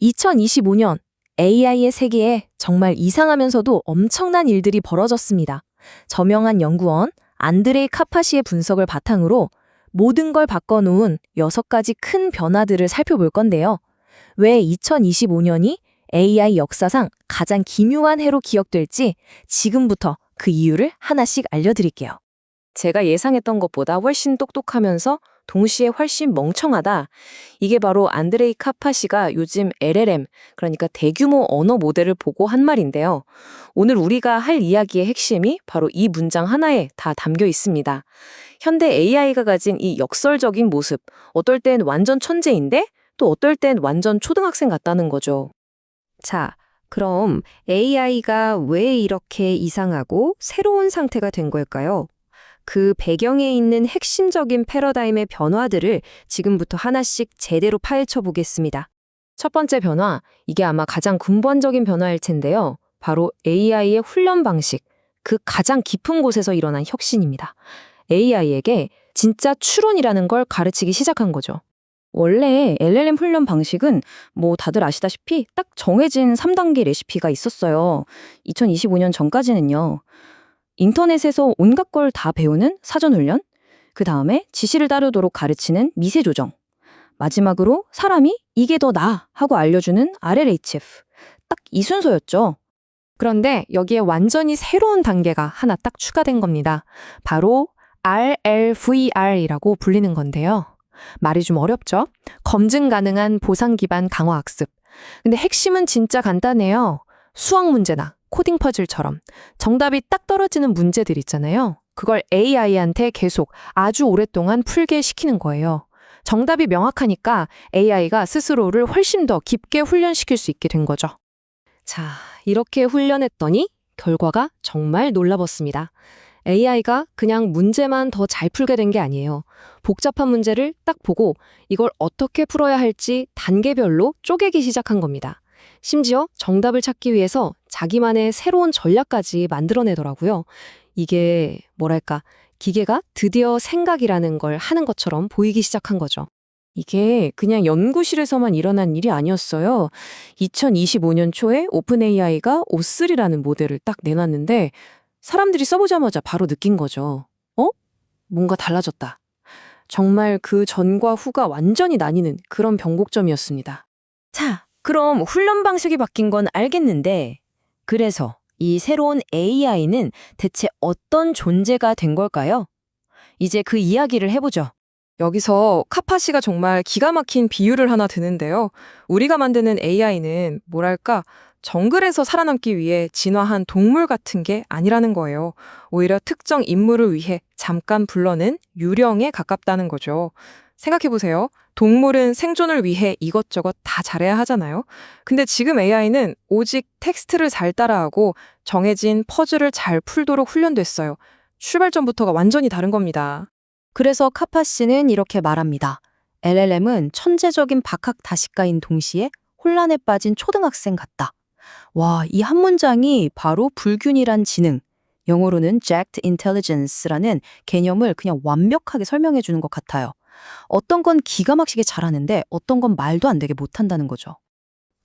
2025년 AI의 세계에 정말 이상하면서도 엄청난 일들이 벌어졌습니다. 저명한 연구원 안드레이 카파시의 분석을 바탕으로 모든 걸 바꿔놓은 6가지 큰 변화들을 살펴볼 건데요. 왜 2025년이 AI 역사상 가장 기묘한 해로 기억될지 지금부터 그 이유를 하나씩 알려드릴게요. 제가 예상했던 것보다 훨씬 똑똑하면서 동시에 훨씬 멍청하다. 이게 바로 안드레이 카파시가 요즘 LLM, 그러니까 대규모 언어 모델을 보고 한 말인데요. 오늘 우리가 할 이야기의 핵심이 바로 이 문장 하나에 다 담겨 있습니다. 현대 AI가 가진 이 역설적인 모습, 어떨 땐 완전 천재인데 또 어떨 땐 완전 초등학생 같다는 거죠. 자, 그럼 AI가 왜 이렇게 이상하고 새로운 상태가 된 걸까요? 그 배경에 있는 핵심적인 패러다임의 변화들을 지금부터 하나씩 제대로 파헤쳐 보겠습니다. 첫 번째 변화, 이게 아마 가장 근본적인 변화일 텐데요. 바로 AI의 훈련 방식, 그 가장 깊은 곳에서 일어난 혁신입니다. AI에게 진짜 추론이라는 걸 가르치기 시작한 거죠. 원래 LLM 훈련 방식은 다들 아시다시피 딱 정해진 3단계 레시피가 있었어요. 2025년 전까지는요. 인터넷에서 온갖 걸 다 배우는 사전 훈련, 그 다음에 지시를 따르도록 가르치는 미세 조정, 마지막으로 사람이 이게 더 나아 하고 알려주는 RLHF. 딱 이 순서였죠. 그런데 여기에 완전히 새로운 단계가 하나 딱 추가된 겁니다. 바로 RLVR이라고 불리는 건데요. 말이 좀 어렵죠? 검증 가능한 보상 기반 강화 학습. 근데 핵심은 진짜 간단해요. 수학 문제나 코딩 퍼즐처럼 정답이 딱 떨어지는 문제들 있잖아요. 그걸 AI한테 계속 아주 오랫동안 풀게 시키는 거예요. 정답이 명확하니까 AI가 스스로를 훨씬 더 깊게 훈련시킬 수 있게 된 거죠. 자, 이렇게 훈련했더니 결과가 정말 놀라웠습니다. AI가 그냥 문제만 더 잘 풀게 된 게 아니에요. 복잡한 문제를 딱 보고 이걸 어떻게 풀어야 할지 단계별로 쪼개기 시작한 겁니다. 심지어 정답을 찾기 위해서 자기만의 새로운 전략까지 만들어내더라고요. 이게 기계가 드디어 생각이라는 걸 하는 것처럼 보이기 시작한 거죠. 이게 그냥 연구실에서만 일어난 일이 아니었어요. 2025년 초에 오픈 AI가 O3라는 모델을 딱 내놨는데 사람들이 써보자마자 바로 느낀 거죠. 뭔가 달라졌다. 정말 그 전과 후가 완전히 나뉘는 그런 변곡점이었습니다. 자, 그럼 훈련 방식이 바뀐 건 알겠는데, 그래서 이 새로운 AI는 대체 어떤 존재가 된 걸까요? 이제 그 이야기를 해보죠. 여기서 카파시가 정말 기가 막힌 비유를 하나 드는데요. 우리가 만드는 AI는 정글에서 살아남기 위해 진화한 동물 같은 게 아니라는 거예요. 오히려 특정 임무를 위해 잠깐 불러낸 유령에 가깝다는 거죠. 생각해보세요. 동물은 생존을 위해 이것저것 다 잘해야 하잖아요. 근데 지금 AI는 오직 텍스트를 잘 따라하고 정해진 퍼즐을 잘 풀도록 훈련됐어요. 출발점부터가 완전히 다른 겁니다. 그래서 카파시는 이렇게 말합니다. LLM은 천재적인 박학다식가인 동시에 혼란에 빠진 초등학생 같다. 와, 이 한 문장이 바로 불균이란 지능, 영어로는 jacked intelligence라는 개념을 그냥 완벽하게 설명해 주는 것 같아요. 어떤 건 기가 막히게 잘하는데 어떤 건 말도 안 되게 못한다는 거죠.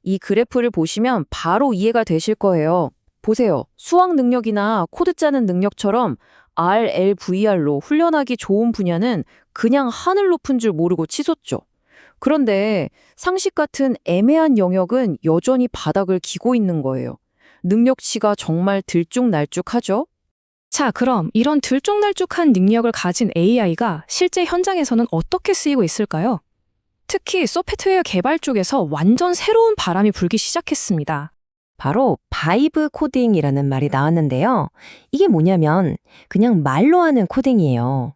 이 그래프를 보시면 바로 이해가 되실 거예요. 보세요. 수학 능력이나 코드 짜는 능력처럼 RLVR로 훈련하기 좋은 분야는 그냥 하늘 높은 줄 모르고 치솟죠. 그런데 상식 같은 애매한 영역은 여전히 바닥을 기고 있는 거예요. 능력치가 정말 들쭉날쭉하죠? 자, 그럼 이런 들쭉날쭉한 능력을 가진 AI가 실제 현장에서는 어떻게 쓰이고 있을까요? 특히 소프트웨어 개발 쪽에서 완전 새로운 바람이 불기 시작했습니다. 바로 바이브 코딩이라는 말이 나왔는데요. 이게 뭐냐면 그냥 말로 하는 코딩이에요.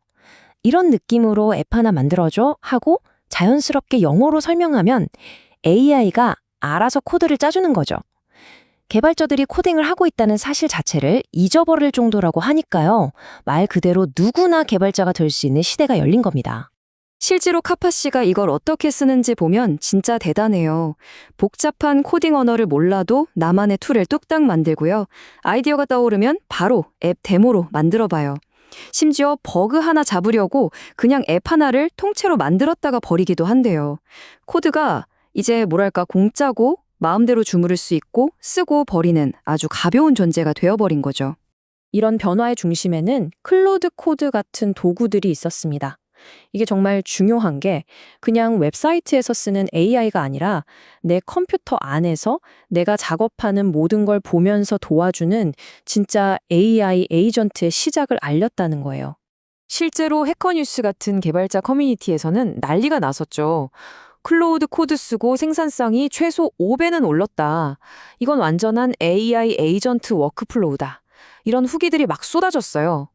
이런 느낌으로 앱 하나 만들어줘 하고 자연스럽게 영어로 설명하면 AI가 알아서 코드를 짜주는 거죠. 개발자들이 코딩을 하고 있다는 사실 자체를 잊어버릴 정도라고 하니까요. 말 그대로 누구나 개발자가 될 수 있는 시대가 열린 겁니다. 실제로 카파시가 이걸 어떻게 쓰는지 보면 진짜 대단해요. 복잡한 코딩 언어를 몰라도 나만의 툴을 뚝딱 만들고요. 아이디어가 떠오르면 바로 앱 데모로 만들어봐요. 심지어 버그 하나 잡으려고 그냥 앱 하나를 통째로 만들었다가 버리기도 한대요. 코드가 이제 뭐랄까 공짜고 마음대로 주무를 수 있고 쓰고 버리는 아주 가벼운 존재가 되어버린 거죠. 이런 변화의 중심에는 클로드 코드 같은 도구들이 있었습니다. 이게 정말 중요한 게 그냥 웹사이트에서 쓰는 AI가 아니라 내 컴퓨터 안에서 내가 작업하는 모든 걸 보면서 도와주는 진짜 AI 에이전트의 시작을 알렸다는 거예요. 실제로 해커뉴스 같은 개발자 커뮤니티에서는 난리가 났었죠. 클로우드 코드 쓰고 생산성이 최소 5배는 올랐다. 이건 완전한 AI 에이전트 워크플로우다. 이런 후기들이 막 쏟아졌어요.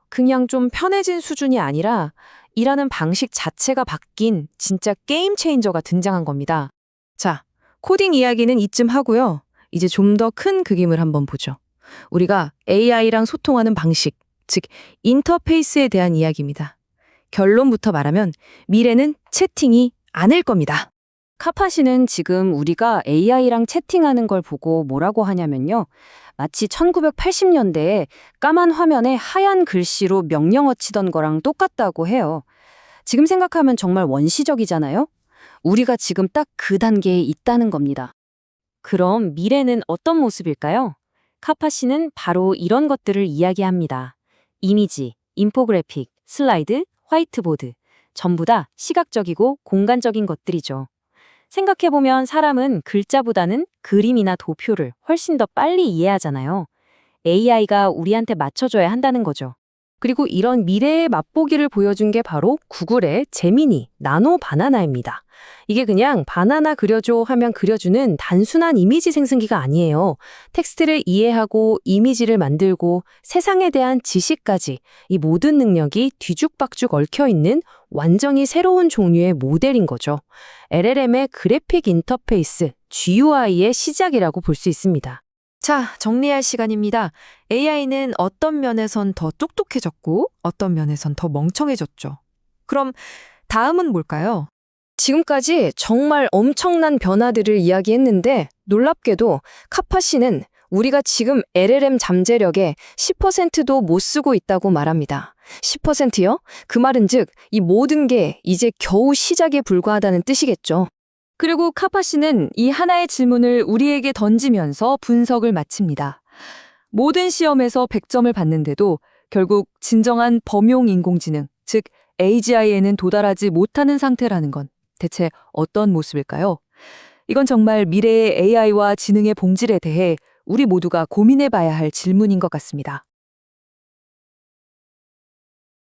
그냥 좀 편해진 수준이 아니라 일하는 방식 자체가 바뀐 진짜 게임 체인저가 등장한 겁니다. 자, 코딩 이야기는 이쯤 하고요. 이제 좀 더 큰 그림을 한번 보죠. 우리가 AI랑 소통하는 방식, 즉 인터페이스에 대한 이야기입니다. 결론부터 말하면 미래는 채팅이 아닐 겁니다. 카파시는 지금 우리가 AI랑 채팅하는 걸 보고 뭐라고 하냐면요. 마치 1980년대에 까만 화면에 하얀 글씨로 명령어 치던 거랑 똑같다고 해요. 지금 생각하면 정말 원시적이잖아요? 우리가 지금 딱 그 단계에 있다는 겁니다. 그럼 미래는 어떤 모습일까요? 카파시는 바로 이런 것들을 이야기합니다. 이미지, 인포그래픽, 슬라이드, 화이트보드. 전부 다 시각적이고 공간적인 것들이죠. 생각해보면 사람은 글자보다는 그림이나 도표를 훨씬 더 빨리 이해하잖아요. AI가 우리한테 맞춰줘야 한다는 거죠. 그리고 이런 미래의 맛보기를 보여준 게 바로 구글의 제미니 나노 바나나입니다. 이게 그냥 바나나 그려줘 하면 그려주는 단순한 이미지 생성기가 아니에요. 텍스트를 이해하고 이미지를 만들고 세상에 대한 지식까지 이 모든 능력이 뒤죽박죽 얽혀있는 완전히 새로운 종류의 모델인 거죠. LLM의 그래픽 인터페이스, GUI의 시작이라고 볼 수 있습니다. 자, 정리할 시간입니다. AI는 어떤 면에선 더 똑똑해졌고 어떤 면에선 더 멍청해졌죠. 그럼 다음은 뭘까요? 지금까지 정말 엄청난 변화들을 이야기했는데 놀랍게도 카파시는 우리가 지금 LLM 잠재력의 10%도 못 쓰고 있다고 말합니다. 10%요? 그 말은 즉 이 모든 게 이제 겨우 시작에 불과하다는 뜻이겠죠. 그리고 카파시는 이 하나의 질문을 우리에게 던지면서 분석을 마칩니다. 모든 시험에서 100점을 받는데도 결국 진정한 범용 인공지능, 즉 AGI에는 도달하지 못하는 상태라는 건 대체 어떤 모습일까요? 이건 정말 미래의 AI와 지능의 본질에 대해 우리 모두가 고민해봐야 할 질문인 것 같습니다.